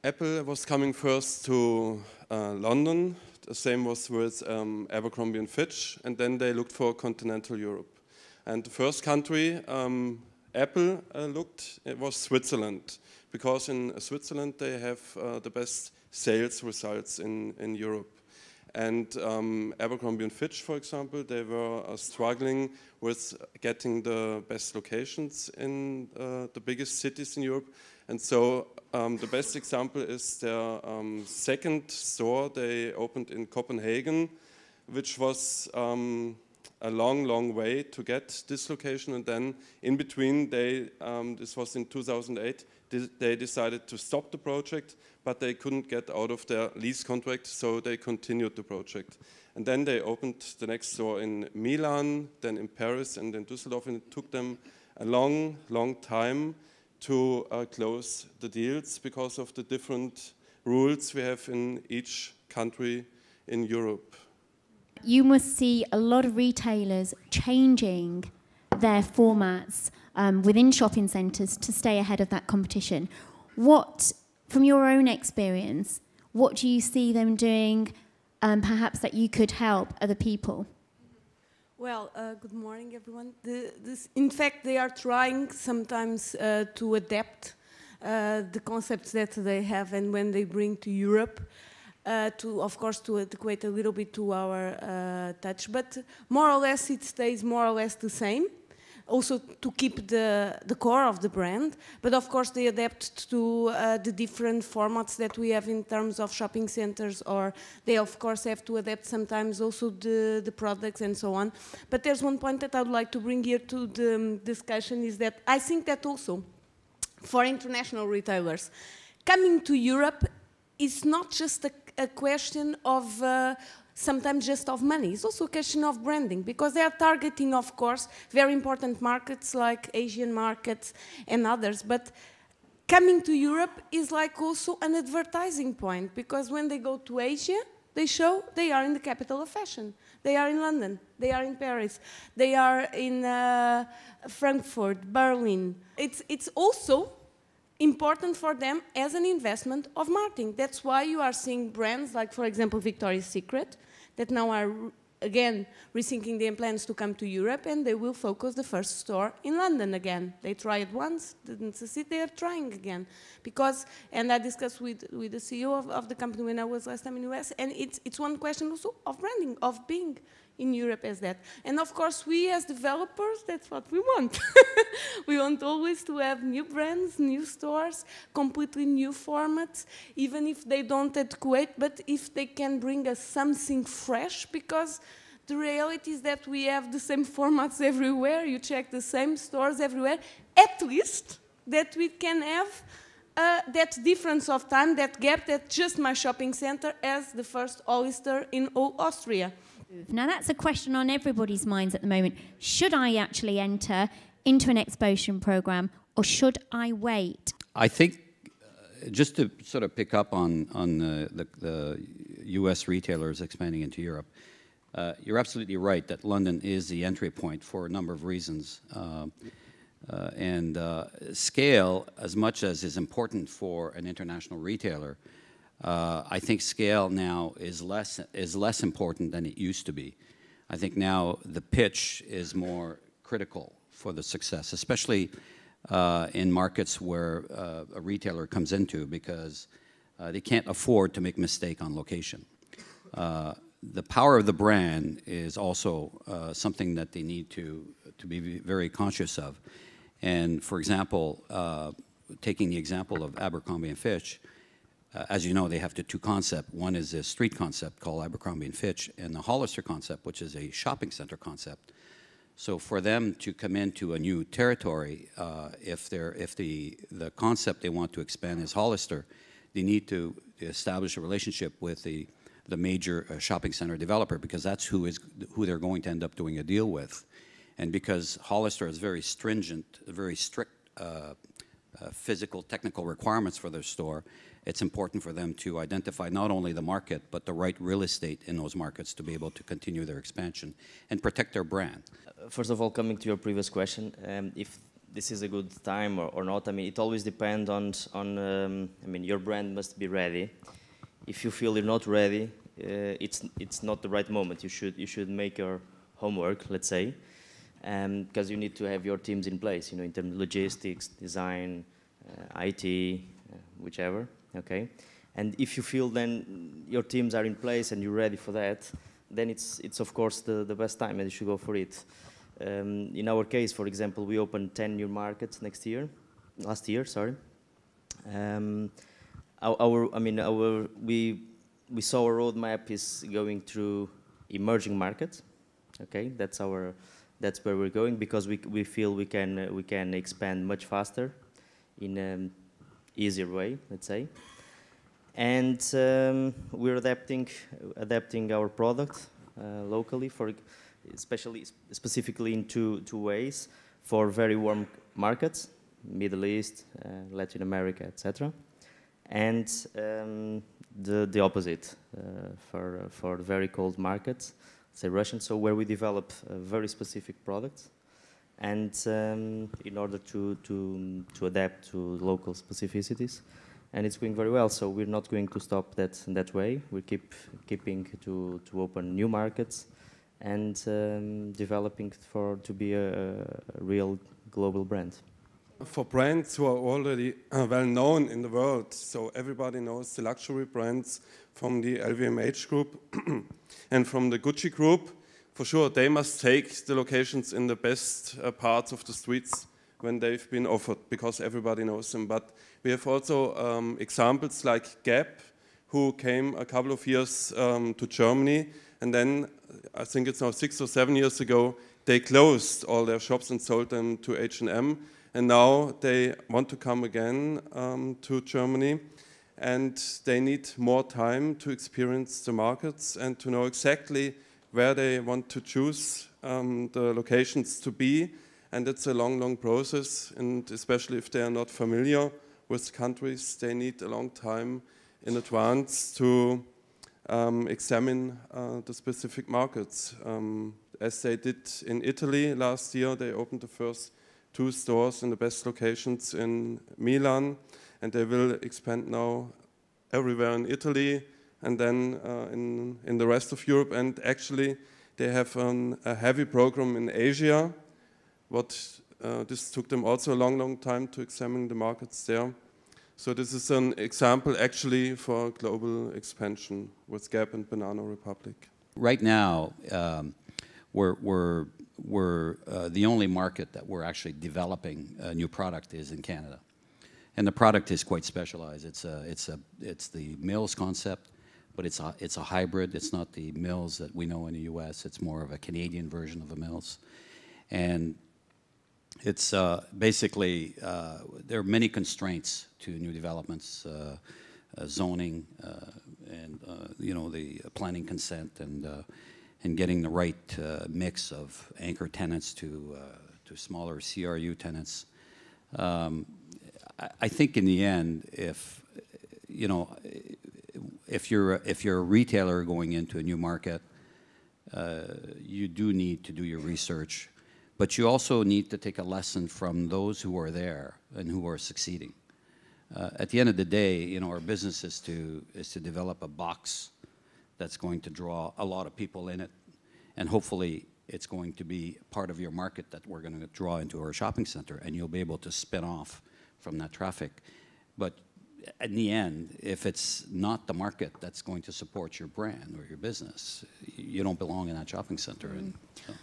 Apple was coming first to London. The same was with Abercrombie and Fitch, and then they looked for continental Europe. And the first country Apple looked, it was Switzerland, because in Switzerland they have the best sales results in Europe. And Abercrombie and Fitch, for example, they were struggling with getting the best locations in the biggest cities in Europe. And so the best example is their second store they opened in Copenhagen, which was a long, long way to get this location. And then in between, this was in 2008, they decided to stop the project, but they couldn't get out of their lease contract, so they continued the project. And then they opened the next store in Milan, then in Paris, and in Düsseldorf, and it took them a long, long time to close the deals because of the different rules we have in each country in Europe. You must see a lot of retailers changing their formats within shopping centres to stay ahead of that competition. What, from your own experience, what do you see them doing perhaps that you could help other people? Well, good morning, everyone. In fact, they are trying sometimes to adapt the concepts that they have and when they bring to Europe, of course, to adequate a little bit to our touch. But more or less, it stays more or less the same. Also to keep the core of the brand, but of course they adapt to the different formats that we have in terms of shopping centers, or they of course have to adapt sometimes also the products and so on. But there's one point that I would like to bring here to the discussion, is that I think that also for international retailers, coming to Europe is not just a question of sometimes just of money. It's also a question of branding, because they are targeting, of course, very important markets like Asian markets and others. But coming to Europe is like also an advertising point, because when they go to Asia, they show they are in the capital of fashion. They are in London, they are in Paris, they are in Frankfurt, Berlin. It's also important for them as an investment of marketing. That's why you are seeing brands like, for example, Victoria's Secret, that now are, again, rethinking their plans to come to Europe, and they will focus the first store in London again. They tried once, didn't succeed, they are trying again. Because, and I discussed with the CEO of the company when I was last time in the US, and it's one question also of branding, of being in Europe as that. And of course, we as developers, that's what we want. We want always to have new brands, new stores, completely new formats, even if they don't adequate, but if they can bring us something fresh, because the reality is that we have the same formats everywhere, you check the same stores everywhere, at least that we can have that difference of time, that gap, that just my shopping center as the first Hollister in Austria. Now that's a question on everybody's minds at the moment. Should I actually enter into an exposition program, or should I wait? I think, just to sort of pick up on the US retailers expanding into Europe, you're absolutely right that London is the entry point for a number of reasons. Scale, as much as is important for an international retailer, I think scale now is less important than it used to be. I think now the pitch is more critical for the success, especially in markets where a retailer comes into, because they can't afford to make a mistake on location. The power of the brand is also something that they need to be very conscious of. And for example, taking the example of Abercrombie and Fitch, as you know, they have the two concepts. One is a street concept called Abercrombie and Fitch, and the Hollister concept, which is a shopping center concept. So for them to come into a new territory, if the concept they want to expand is Hollister, they need to establish a relationship with the major shopping center developer, because that's who they're going to end up doing a deal with. And because Hollister has very stringent, very strict physical, technical requirements for their store, it's important for them to identify not only the market, but the right real estate in those markets to be able to continue their expansion and protect their brand. First of all, coming to your previous question, if this is a good time or not. I mean, it always depends on I mean, your brand must be ready. If you feel you're not ready, it's not the right moment. You should make your homework, let's say, because you need to have your teams in place, you know, in terms of logistics, design, IT, whichever, okay? And if you feel then your teams are in place and you're ready for that, then it's of course the best time and you should go for it. In our case, for example, we opened 10 new markets last year, sorry. We saw our roadmap is going through emerging markets, okay? That's where we're going because we feel we can expand much faster in an easier way, let's say. And we're adapting our product locally, specifically in two ways: for very warm markets, Middle East, Latin America, etc., and the opposite for very cold markets, say Russian. So where we develop very specific products, and in order to adapt to local specificities. And it's going very well, so we're not going to stop that way. We keeping to open new markets and developing to be a real global brand. For brands who are already well known in the world, so everybody knows the luxury brands from the LVMH group and from the Gucci group, for sure they must take the locations in the best parts of the streets when they've been offered, because everybody knows them. But we have also examples like Gap, who came a couple of years to Germany, and then I think it's now 6 or 7 years ago, they closed all their shops and sold them to H&M, and now they want to come again to Germany, and they need more time to experience the markets and to know exactly where they want to choose the locations to be. And it's a long process, and especially if they are not familiar with countries, they need a long time in advance to examine the specific markets. As they did in Italy last year, they opened the first 2 stores in the best locations in Milan, and they will expand now everywhere in Italy and then in the rest of Europe. And actually, they have a heavy program in Asia. This took them also a long time to examine the markets there. So this is an example actually for global expansion with Gap and Banana Republic. Right now, we're the only market that we're actually developing a new product is in Canada, and the product is quite specialized. It's the Mills concept, but it's a hybrid. It's not the Mills that we know in the U.S. It's more of a Canadian version of a Mills, and it's basically, there are many constraints to new developments, zoning, and you know, the planning consent, and getting the right mix of anchor tenants to smaller CRU tenants. I think in the end, if you know, if you're a retailer going into a new market, you do need to do your research. But you also need to take a lesson from those who are there and who are succeeding. At the end of the day, you know, our business is to develop a box that's going to draw a lot of people in it, and hopefully it's going to be part of your market that we're going to draw into our shopping center, and you'll be able to spin off from that traffic. But in the end, if it's not the market that's going to support your brand or your business, you don't belong in that shopping center. And, so.